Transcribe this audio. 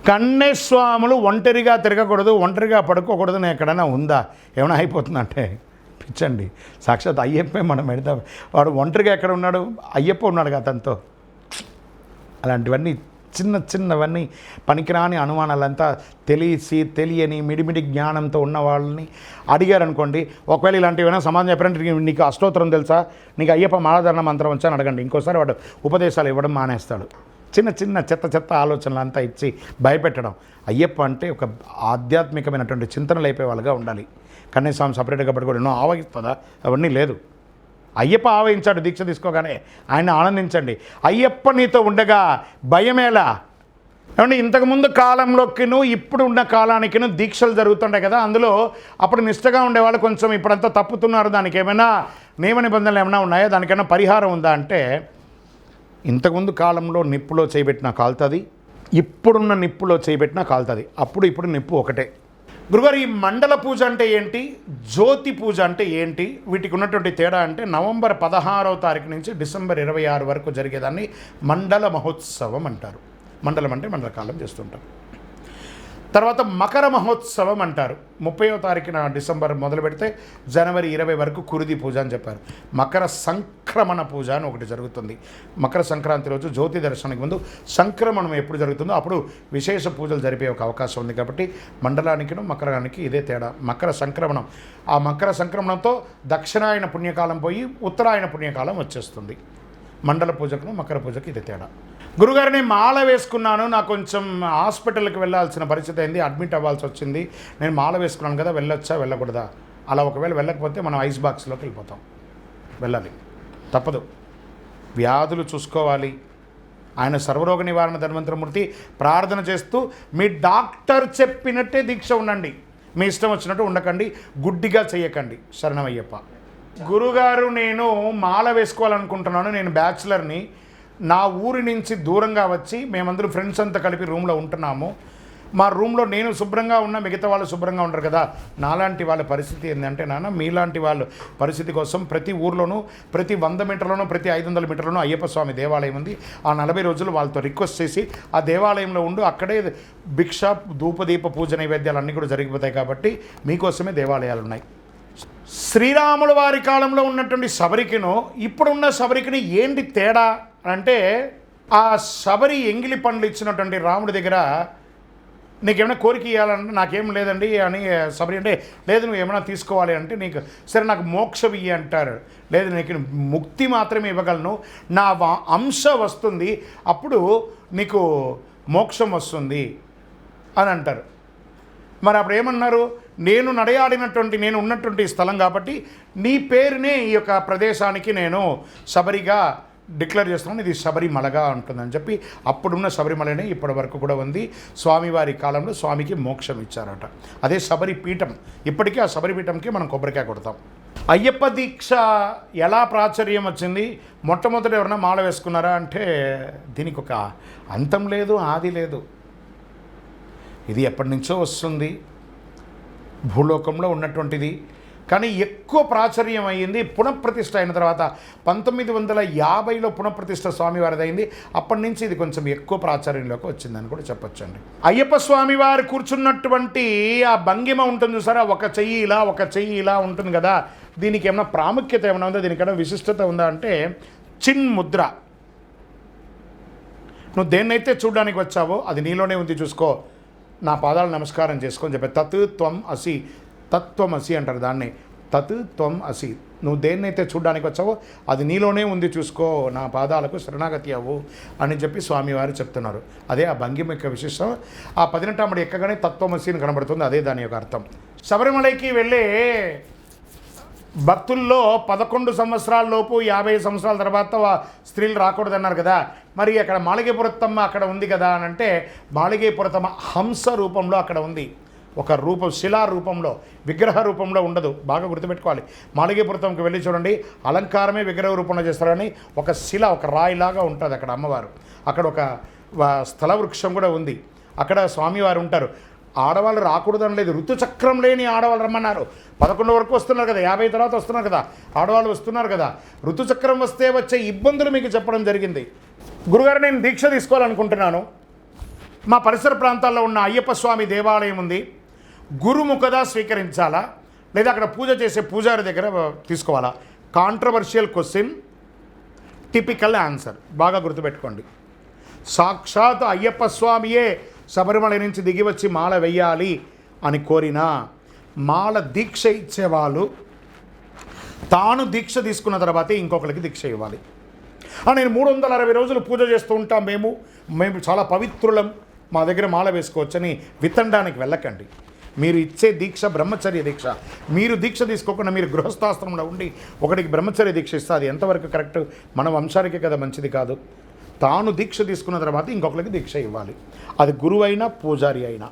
కన్యస్వాములు ఒంటరిగా తిరగకూడదు, ఒంటరిగా పడుకోకూడదు అని ఎక్కడైనా ఉందా? ఏమైనా అయిపోతుందంటే పిచ్చండి. సాక్షాత్ అయ్యప్పే మనం పెడతాం. వాడు ఒంటరిగా ఎక్కడ ఉన్నాడు? అయ్యప్ప ఉన్నాడు కదా అతనితో. అలాంటివన్నీ చిన్నవన్నీ పనికిరాని అనుమానాలంతా తెలియని మిడిమిడి జ్ఞానంతో ఉన్న వాళ్ళని అడిగారనుకోండి, ఒకవేళ ఇలాంటివైనా సమాధానం చెప్పారంటే నీకు అష్టోత్తరం తెలుసా, నీకు అయ్యప్ప మాలాధారణ మంత్రం వచ్చా అని అడగండి. ఇంకోసారి వాడు ఉపదేశాలు ఇవ్వడం మానేస్తాడు. చిన్న చెత్త ఆలోచనలు అంతా ఇచ్చి భయపెట్టడం. అయ్యప్ప అంటే ఒక ఆధ్యాత్మికమైనటువంటి చింతనలు అయిపోయే వాళ్ళగా ఉండాలి. కన్యస్వామి సపరేట్గా పట్టుకోవడం ఎన్నో ఆవగిస్తుందా? అవన్నీ లేదు. అయ్యప్ప ఆవహించాడు దీక్ష తీసుకోగానే, ఆయన ఆనందించండి. అయ్యప్ప నీతో ఉండగా భయమేలా? ఏమంటే ఇంతకుముందు కాలంలోకిను ఇప్పుడు ఉన్న కాలానికిను దీక్షలు జరుగుతుంటాయి కదా, అందులో అప్పుడు నిష్టగా ఉండేవాళ్ళు కొంచెం ఇప్పుడంతా తప్పుతున్నారు. దానికి ఏమైనా నియమ నిబంధనలు ఏమైనా ఉన్నాయా? దానికైనా పరిహారం ఉందా అంటే, ఇంతకుముందు కాలంలో నిప్పులో చేయబెట్టినా కాలుతుంది, ఇప్పుడున్న నిప్పులో చేయబెట్టినా కాలుతుంది. ఇప్పుడు నిప్పు ఒకటే. గురుగారు, ఈ మండల పూజ అంటే ఏంటి, జ్యోతి పూజ అంటే ఏంటి, వీటికి ఉన్నటువంటి తేడా అంటే నవంబర్ 16వ తారీఖు నుంచి డిసెంబర్ 26 వరకు జరిగేదాన్ని మండల మహోత్సవం అంటారు. మండలం అంటే మండలకాలం చేస్తుంటాం. తర్వాత మకర మహోత్సవం అంటారు. 30వ తారీఖున డిసెంబర్ మొదలు పెడితే జనవరి 20 వరకు కురిది పూజ అని చెప్పారు. మకర సంక్రమణ పూజ అని ఒకటి జరుగుతుంది. మకర సంక్రాంతి రోజు జ్యోతి దర్శనానికి ముందు సంక్రమణం ఎప్పుడు జరుగుతుందో అప్పుడు విశేష పూజలు జరిపే ఒక అవకాశం ఉంది. కాబట్టి మండలానికిను మకరానికి ఇదే తేడా. మకర సంక్రమణం, ఆ మకర సంక్రమణంతో దక్షిణాయన పుణ్యకాలం పోయి ఉత్తరాయణ పుణ్యకాలం వచ్చేస్తుంది. మండల పూజకును మకర పూజకు ఇది తేడా. గురుగారిని మాల వేసుకున్నాను, నాకు కొంచెం హాస్పిటల్కి వెళ్ళాల్సిన పరిస్థితి అయింది, అడ్మిట్ అవ్వాల్సి వచ్చింది, నేను మాల వేసుకున్నాను కదా, వెళ్ళొచ్చా వెళ్ళకూడదా? అలా ఒకవేళ వెళ్ళకపోతే మనం ఐస్ బాక్స్లోకి వెళ్ళిపోతాం. వెళ్ళాలి, తప్పదు. వ్యాధులు చూసుకోవాలి. ఆయన సర్వరోగ నివారణ ధన్వంతరమూర్తి. ప్రార్థన చేస్తూ మీ డాక్టర్ చెప్పినట్టే దీక్ష ఉండండి. మీ ఇష్టం వచ్చినట్టు ఉండకండి, గుడ్డిగా చేయకండి. శరణమయ్యప్ప. గురుగారు, నేను మాల వేసుకోవాలనుకుంటున్నాను, నేను బ్యాచులర్ని, నా ఊరి నుంచి దూరంగా వచ్చి మేమందరూ ఫ్రెండ్స్ అంతా కలిపి రూమ్లో ఉంటున్నాము. మా రూమ్లో నేను శుభ్రంగా ఉన్నా, మిగతా వాళ్ళు శుభ్రంగా ఉండరు కదా. నాలాంటి వాళ్ళ పరిస్థితి ఏంటంటే, నాన్న మీలాంటి వాళ్ళ పరిస్థితి కోసం ప్రతి ఊర్లోనూ, ప్రతి 100 మీటర్లోనూ, ప్రతి 500 మీటర్లోనూ అయ్యప్ప స్వామి దేవాలయం ఉంది. ఆ 40 రోజులు వాళ్ళతో రిక్వెస్ట్ చేసి ఆ దేవాలయంలో ఉండు, అక్కడే భిక్ష ధూపదీప పూజ నైవేద్యాలు అన్నీ కూడా జరిగిపోతాయి. కాబట్టి మీకోసమే దేవాలయాలు ఉన్నాయి. శ్రీరాముల వారి కాలంలో ఉన్నటువంటి శబరికిను ఇప్పుడున్న శబరికిని ఏంటి తేడా అంటే, ఆ శబరి ఎంగిలి పండ్లు ఇచ్చినటువంటి రాముడి దగ్గర నీకేమైనా కోరిక ఇవ్వాలంటే నాకేం లేదండి అని శబరి అంటే, లేదు నువ్వు ఏమైనా తీసుకోవాలి అంటే, నీకు సరే నాకు మోక్షం ఇయ్యి అంటారు. లేదు నీకు ముక్తి మాత్రమే ఇవ్వగలను, నా అంశ వస్తుంది, అప్పుడు నీకు మోక్షం వస్తుంది అని అంటారు. మరి అప్పుడు ఏమన్నారు, నేను నేను ఉన్నటువంటి స్థలం కాబట్టి నీ పేరునే ఈ యొక్క ప్రదేశానికి నేను శబరిగా డిక్లేర్ చేస్తున్నాను, ఇది శబరిమలగా ఉంటుందని చెప్పి అప్పుడున్న శబరిమలనే ఇప్పటి వరకు కూడా ఉంది. స్వామివారి కాలంలో స్వామికి మోక్షం ఇచ్చారట. అదే శబరి పీఠం. ఇప్పటికీ ఆ శబరి పీఠంకి మనం కొబ్బరికాయ కొడతాం. అయ్యప్ప దీక్ష ఎలా ప్రాచుర్యం వచ్చింది? మొట్టమొదటి ఎవరైనా మాల వేసుకున్నారా అంటే, దీనికి ఒక అంతం లేదు, ఆది లేదు. ఇది ఎప్పటి నుంచో వస్తుంది, భూలోకంలో ఉన్నటువంటిది. కానీ ఎక్కువ ప్రాచుర్యం అయ్యింది పునఃప్రతిష్ఠ అయిన తర్వాత. 1950లో పునఃప్రతిష్ఠ స్వామివారిది అయింది. అప్పటి నుంచి ఇది కొంచెం ఎక్కువ ప్రాచుర్యంలోకి వచ్చిందని కూడా చెప్పొచ్చండి. అయ్యప్ప స్వామివారు కూర్చున్నటువంటి ఆ భంగిమ ఉంటుంది చూసారా, ఒక చెయ్యి ఇలా ఒక చెయ్యి ఇలా ఉంటుంది కదా, దీనికి ఏమైనా ప్రాముఖ్యత ఏమైనా ఉందా, దీనికైనా విశిష్టత ఉందా అంటే, చిన్ ముద్ర. నువ్వు దేన్నైతే చూడడానికి వచ్చావో అది నీలోనే ఉంది, చూసుకో, నా పాదాలు నమస్కారం చేసుకొని చెప్పే తత్ త్వం అసి, తత్వం అసి అంటారు దాన్ని, తత్ త్వం అసి. నువ్వు దేన్నైతే చూడడానికి వచ్చావో అది నీలోనే ఉంది, చూసుకో, నా పాదాలకు శరణాగతి అవ్వు అని చెప్పి స్వామివారు చెప్తున్నారు. అదే ఆ భంగిమ యొక్క విశేషం. ఆ 18వ ఎక్కగానే తత్వమసి అని కనబడుతుంది, అదే దాని యొక్క అర్థం. శబరిమలైకి వెళ్ళే భక్తుల్లో 11 సంవత్సరాల లోపు 50 సంవత్సరాల తర్వాత స్త్రీలు రాకూడదన్నారు కదా. మరి అక్కడ మాళిగేపురత్తమ్మ అక్కడ ఉంది కదా అని అంటే, మాళిగేపురత్తమ్మ హంస రూపంలో అక్కడ ఉంది. ఒక రూపం, శిలా రూపంలో, విగ్రహ రూపంలో ఉండదు. బాగా గుర్తుపెట్టుకోవాలి. మాళిగేపురత్తంకి వెళ్ళి చూడండి, అలంకారమే విగ్రహ రూపంలో చేస్తారని, ఒక శిల, ఒక రాయిలాగా ఉంటుంది అక్కడ అమ్మవారు. అక్కడ ఒక స్థల వృక్షం కూడా ఉంది, అక్కడ స్వామివారు ఉంటారు. ఆడవాళ్ళు రాకూడదని లేదు, ఋతుచక్రం లేని ఆడవాళ్ళు రమ్మన్నారు. 11 వరకు వస్తున్నారు కదా, 50 తర్వాత వస్తున్నారు కదా, ఆడవాళ్ళు వస్తున్నారు కదా. ఋతుచక్రం వస్తే వచ్చే ఇబ్బందులు మీకు చెప్పడం జరిగింది. గురుగారు, నేను దీక్ష తీసుకోవాలనుకుంటున్నాను, మా పరిసర ప్రాంతాల్లో ఉన్న అయ్యప్ప స్వామి దేవాలయం ఉంది, గురుముఖదా స్వీకరించాలా లేదా అక్కడ పూజ చేసే పూజారి దగ్గర తీసుకోవాలా? Controversial question, typical answer. బాగా గుర్తుపెట్టుకోండి. సాక్షాత్ అయ్యప్ప స్వామియే శబరిమల నుంచి దిగి వచ్చి మాల వెయ్యాలి అని కోరినా మాల దీక్ష ఇచ్చేవాళ్ళు తాను దీక్ష తీసుకున్న తర్వాతే ఇంకొకరికి దీక్ష ఇవ్వాలి. నేను 360 రోజులు పూజ చేస్తూ ఉంటాం, మేము చాలా పవిత్రులం, మా దగ్గర మాల వేసుకోవచ్చని వితండానికి వెళ్ళకండి. మీరు ఇచ్చే దీక్ష బ్రహ్మచర్య దీక్ష. మీరు దీక్ష తీసుకోకుండా మీరు గృహస్థాశ్రమంలో ఉండి ఒకటికి బ్రహ్మచర్య దీక్ష ఇస్తే అది ఎంతవరకు కరెక్ట్? మన వంశానికి కదా మంచిది కాదు. తాను దీక్ష తీసుకున్న తర్వాత ఇంకొకరికి దీక్ష ఇవ్వాలి. అది గురువు అయినా పూజారి అయినా.